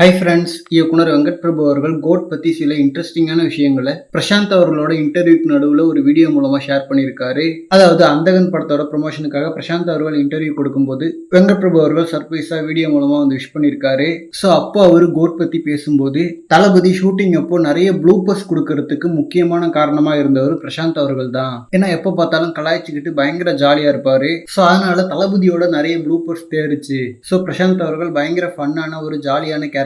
Hi friends, இயக்குனர் வெங்கட் பிரபு அவர்கள் code பற்றி சில இன்ட்ரெஸ்டிங்கான விஷயங்களை பிரசாந்த் அவர்களோட இன்டர்வியூக்கு நடுவில் ஒரு வீடியோ மூலமாக ஷேர் பண்ணியிருக்காரு. அதாவது அந்தகன் படத்தோட ப்ரொமோஷனுக்காக பிரசாந்த் அவர்கள் இன்டர்வியூ கொடுக்கும்போது வெங்கட் பிரபு அவர்கள் சர்ப்ரைஸாக வீடியோ மூலமாக வந்து விஷ் பண்ணியிருக்காரு. ஸோ அப்போ அவர் கோட் பற்றி பேசும்போது தளபதி ஷூட்டிங் அப்போ நிறைய ப்ளூப்பர்ஸ் கொடுக்கறதுக்கு முக்கியமான காரணமாக இருந்தவர் பிரசாந்த் அவர்கள் தான். ஏன்னா எப்போ பார்த்தாலும் கலாய்ச்சிக்கிட்டு பயங்கர ஜாலியாக இருப்பார். ஸோ அதனால தளபதியோட நிறைய ப்ளூப்பர்ஸ் தேடிச்சு. ஸோ பிரசாந்த் அவர்கள் பயங்கர ஃபன்னான ஒரு ஜாலியான கேரக்டர்.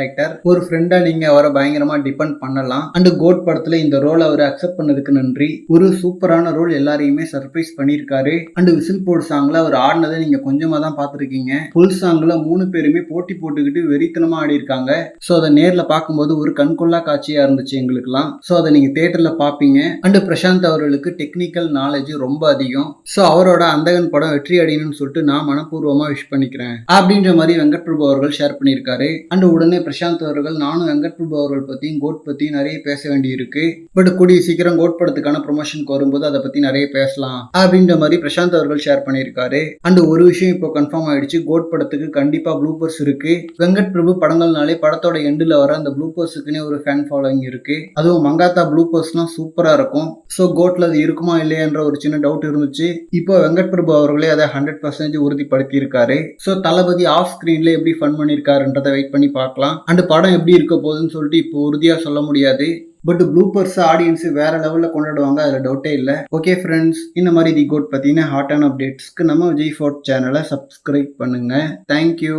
ஒரு ஃப்ரெண்டா நீங்க அவரை பயங்கரமா டிபெண்ட் பண்ணலாம். அண்ட் கோட் படத்துல இந்த ரோல் அவர் அக்செப்ட் பண்ணதுக்கு நன்றி. ஒரு சூப்பரான ரோல், எல்லாரையுமே சர்ப்ரைஸ் பண்ணியிருக்காரு. அண்ட் விசில் போர்டு சாங்ல அவர் ஆடினதை நீங்க கொஞ்சமா தான் பார்த்துருக்கீங்க. ஃபுல் சாங்ல 3 பேருமே போட்டி போட்டுக்கிட்டு வெறித்தனமா ஆடி இருக்காங்க. ஸோ அதை நேர்ல பார்க்கும்போது ஒரு கண்கொள்ளா காட்சியா இருந்துச்சு எங்களுக்குலாம். ஸோ அதை நீங்க தியேட்டர்ல பார்ப்பீங்க. அண்ட் பிரசாந்த் அவர்களுக்கு டெக்னிக்கல் நாலேஜ் ரொம்ப அதிகம். ஸோ அவரோட அந்தகன் படம் வெற்றி அடையணும்னு சொல்லிட்டு நான் மனப்பூர்வமா விஷ் பண்ணிக்கிறேன் அப்படின்ற மாதிரி வெங்கட் பிரபு அவர்கள் ஷேர் பண்ணியிருக்காரு. அண்ட் உடனே பிரசாந்த் அவர்கள் நானும் வெங்கட் பிரபு அவர்கள் பற்றியும் கோட் பற்றி நிறைய பேச வேண்டி இருக்கு. பட் கூடிய சீக்கிரம் கோட் படத்துக்கான ப்ரொமோஷனுக்கு வரும்போது அதை பற்றி நிறைய பேசலாம் அப்படின்ற மாதிரி பிரசாந்த் அவர்கள் ஷேர் பண்ணியிருக்காரு. அண்ட் ஒரு விஷயம் இப்போ கன்ஃபார்ம் ஆயிடுச்சு, கோட் படத்துக்கு கண்டிப்பா ப்ளூப்பர்ஸ் இருக்கு. வெங்கட் பிரபு படங்கள்னாலே படத்தோட எண்டில் வர அந்த ப்ளூப்பர்ஸுக்குன்னே ஒரு ஃபேன் ஃபாலோயிங் இருக்கு. அதுவும் மங்காத்தா ப்ளூப்பர்ஸ்லாம் சூப்பரா இருக்கும். ஸோ கோட்ல அது இருக்குமா இல்லையான்ற ஒரு சின்ன டவுட் இருந்துச்சு. இப்போ வெங்கட் பிரபு அவர்களே அதை 100% உறுதிப்படுத்தி இருக்காரு. ஸோ தளபதி ஆஃப் ஸ்கிரீன்ல எப்படி ஃபன் பண்ணியிருக்காருன்றதை வெயிட் பண்ணி பார்க்கலாம். அண்ட் படம் எப்படி இருக்க போகுதுன்னு சொல்லிட்டு இப்போ உறுதியாக சொல்ல முடியாது. பட் ப்ளூப்பர்ஸ் ஆடியன்ஸ் வேற லெவலில் கொண்டாடுவாங்க, அதில் டவுட்டே இல்லை. ஓகே ஃப்ரெண்ட்ஸ், இந்த மாதிரி தி கோட் பற்றின ஹாட்டான அப்டேட்ஸ்க்கு நம்ம விஜய் ஃபோர்ட் சேனலை சப்ஸ்கிரைப் பண்ணுங்க. தேங்க்யூ.